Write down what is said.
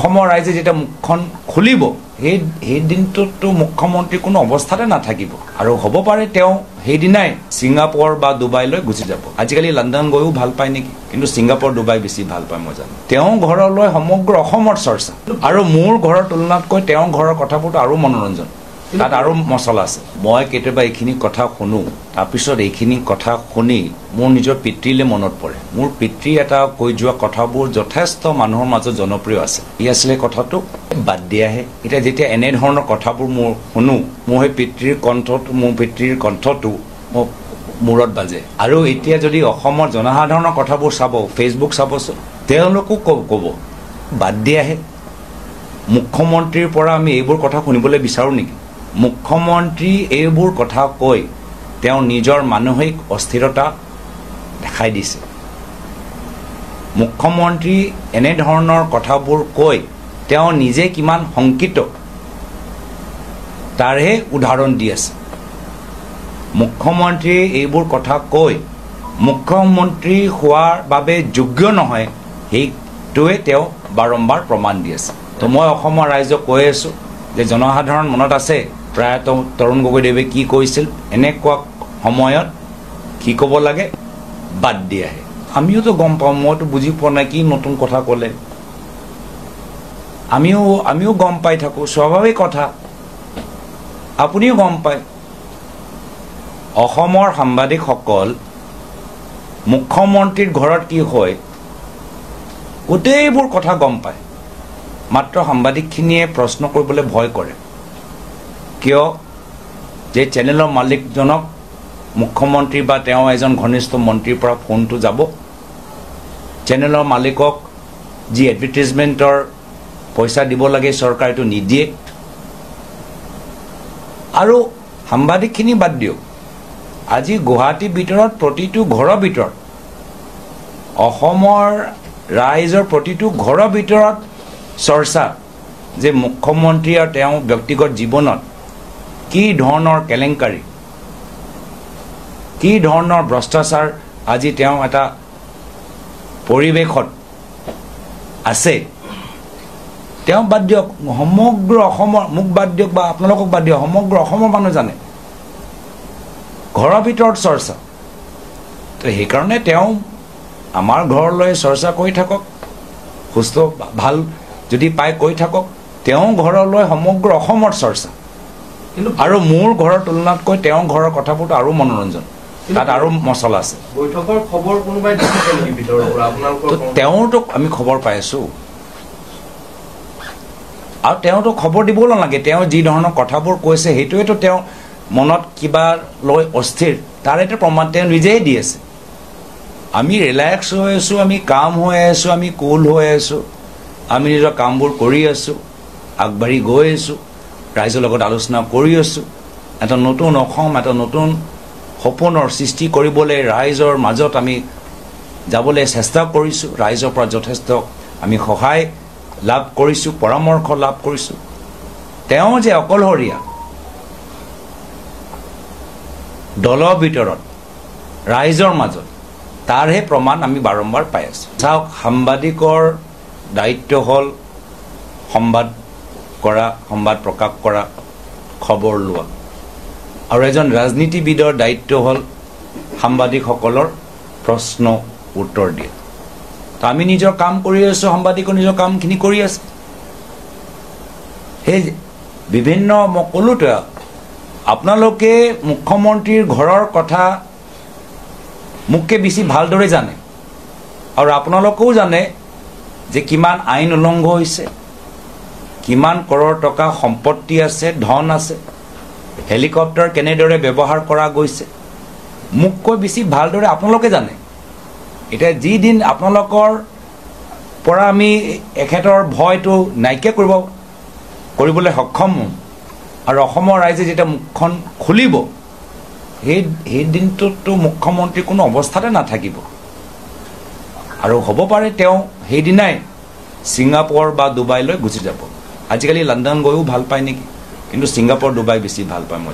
অসমৰ ৰাইজে যেতিয়া মুখখন খুলিব সেই দিনটোতো মুখ্যমন্ত্ৰী কোনো অৱস্থাতে নাথাকিব আৰু হ'ব পাৰে তেওঁ সেইদিনাই ছিংগাপুৰ বা ডুবাইলৈ গুচি যাব। আজিকালি লণ্ডন গৈও ভাল পায় নেকি, কিন্তু ছিংগাপুৰ ডুবাই বেছি ভাল পায় মই জানো। তেওঁ ঘৰলৈ সমগ্ৰ অসমৰ চৰ্চা, আৰু মোৰ ঘৰৰ তুলনাতকৈ তেওঁ ঘৰৰ কথাবোৰতো আৰু মনোৰঞ্জন, তাত আৰু মছলা আছে। মই কেতিয়াবা এইখিনি কথা শুনো, তাৰপিছত এইখিনি কথা শুনি মোৰ নিজৰ পিতৃলৈ মনত পৰে। মোৰ পিতৃ এটা কৈ যোৱা কথাবোৰ যথেষ্ট মানুহৰ মাজত জনপ্ৰিয় আছে। ই আছিলে কথাটো বাদ দিয়াহে। এতিয়া যেতিয়া এনেধৰণৰ কথাবোৰ মোৰ শুনো, মোৰ সেই পিতৃৰ কণ্ঠটো মোক মূৰত বাজে। আৰু এতিয়া যদি অসমৰ জনসাধাৰণৰ কথাবোৰ চাব, ফেচবুক চাবচোন, তেওঁলোকো ক'ব বাদ দিয়াহে। মুখ্যমন্ত্ৰীৰ পৰা আমি এইবোৰ কথা শুনিবলৈ বিচাৰোঁ নেকি? মুখ্যমন্ত্ৰী এইবোৰ কথা কৈ তেওঁ নিজৰ মানসিক অস্থিৰতা দেখাই দিছে। মুখ্যমন্ত্ৰী এনেধৰণৰ কথাবোৰ কৈ তেওঁ নিজে কিমান শংকিত তাৰহে উদাহৰণ দি আছে। মুখ্যমন্ত্ৰীয়ে এইবোৰ কথা কৈ মুখ্যমন্ত্ৰী হোৱাৰ বাবে যোগ্য নহয়, সেইটোৱে তেওঁ বাৰম্বাৰ প্ৰমাণ দি আছে। তো মই অসমৰ ৰাইজক কৈ আছোঁ যে জনসাধাৰণ মনত আছে প্ৰায়ত তৰুণ গগৈদেৱে কি কৈছিল, এনেকুৱা সময়ত কি ক'ব লাগে, বাদ দিয়াহে। আমিওতো গম পাওঁ, মইতো বুজি পোৱা নাই কি নতুন কথা ক'লে। আমিও গম পাই থাকোঁ, স্বাভাৱিক কথা, আপুনিও গম পায়। অসমৰ সাংবাদিকসকল মুখ্যমন্ত্ৰীৰ ঘৰত কি হয় গোটেইবোৰ কথা গম পায়, মাত্ৰ সাংবাদিকখিনিয়ে প্ৰশ্ন কৰিবলৈ ভয় কৰে। কিয়? যে চেনেলৰ মালিকজনক মুখ্যমন্ত্ৰী বা তেওঁ এজন ঘনিষ্ঠ মন্ত্ৰীৰ পৰা ফোনটো যাব, চেনেলৰ মালিকক যি এডভাৰটাইজমেণ্টৰ পইচা দিব লাগে চৰকাৰেতো নিদিয়ে। আৰু সাংবাদিকখিনি বাদ দিয়ক, আজি গুৱাহাটীৰ ভিতৰত প্ৰতিটো ঘৰৰ ভিতৰত, অসমৰ ৰাইজৰ প্ৰতিটো ঘৰৰ ভিতৰত চৰ্চা যে মুখ্যমন্ত্ৰী আৰু তেওঁ ব্যক্তিগত জীৱনত কি ধৰণৰ কেলেংকাৰী, কি ধৰণৰ ভ্ৰষ্টাচাৰ আজি তেওঁ এটা পৰিৱেশত আছে। তেওঁ বাদ দিয়ক, সমগ্ৰ অসমৰ, মোক বাদ দিয়ক বা আপোনালোকক বাদ দিয়ক, সমগ্ৰ অসমৰ মানুহ জানে ঘৰৰ ভিতৰত চৰ্চা। তো সেইকাৰণে তেওঁ আমাৰ ঘৰলৈ চৰ্চা কৰি থাকক, সুস্থ ভাল যদি পায় কৈ থাকক। তেওঁ ঘৰলৈ সমগ্ৰ অসমৰ চৰ্চা, আৰু মোৰ ঘৰৰ তুলনাতকৈ তেওঁ ঘৰৰ কথাবোৰতো আৰু মনোৰঞ্জন, তাত আৰু মছলা আছে। বৈঠকৰ খবৰ কোনোবাই দিছে নেকি ভিতৰৰ পৰা? আপোনালোকৰ তেওঁতো আমি খবৰ পাই আছোঁ, আৰু তেওঁতো খবৰ দিবও নালাগে। তেওঁ যি ধৰণৰ কথাবোৰ কৈছে সেইটোৱেতো তেওঁ মনত কিবা লৈ অস্থিৰ, তাৰেতো প্ৰমাণ তেওঁ নিজেই দি আছে। আমি ৰিলেক্স হৈ আছোঁ, আমি কাম হৈ আছোঁ, আমি কুল হৈ আছোঁ, আমি নিজৰ কামবোৰ কৰি আছোঁ, আগবাঢ়ি গৈ আছোঁ, ৰাইজৰ লগত আলোচনা কৰি আছোঁ। এটা নতুন অসম, এটা নতুন সপোনৰ সৃষ্টি কৰিবলৈ ৰাইজৰ মাজত আমি যাবলৈ চেষ্টা কৰিছোঁ। ৰাইজৰ পৰা যথেষ্ট আমি সহায় লাভ কৰিছোঁ, পৰামৰ্শ লাভ কৰিছোঁ। তেওঁ যে অকলশৰীয়া দলৰ ভিতৰত ৰাইজৰ মাজত, তাৰহে প্ৰমাণ আমি বাৰম্বাৰ পাই আছোঁ। চাওক, সাংবাদিকৰ দায়িত্ব হ'ল সংবাদ কৰা, সংবাদ প্ৰকাশ কৰা, খবৰ লোৱা, আৰু এজন ৰাজনীতিবিদৰ দায়িত্ব হ'ল সাংবাদিকসকলৰ প্ৰশ্ন উত্তৰ দিয়া। তো আমি নিজৰ কাম কৰি আছোঁ, সাংবাদিকো নিজৰ কামখিনি কৰি আছে। সেই বিভিন্ন মই ক'লোতো, আপোনালোকে মুখ্যমন্ত্ৰীৰ ঘৰৰ কথা মোতকৈ বেছি ভালদৰে জানে, আৰু আপোনালোকেও জানে যে কিমান আইন উলংঘ হৈছে, কিমান কৰোৰ টকা সম্পত্তি আছে, ধন আছে, হেলিকপ্টাৰ কেনেদৰে ব্যৱহাৰ কৰা গৈছে, মোতকৈ বেছি ভালদৰে আপোনালোকে জানে। এতিয়া যিদিন আপোনালোকৰ পৰা আমি এখেতৰ ভয়টো নাইকিয়া কৰিবলৈ সক্ষম হ'ম, আৰু অসমৰ ৰাইজে যেতিয়া মুখখন খুলিব সেই দিনটোতো মুখ্যমন্ত্ৰী কোনো অৱস্থাতে নাথাকিব। আৰু হ'ব পাৰে তেওঁ সেইদিনাই ছিংগাপুৰ বা ডুবাইলৈ গুচি যাব। আজিকালি লণ্ডন গৈও ভাল পায় নেকি, কিন্তু ছিংগাপুৰ ডুবাই বেছি ভাল পায় মই।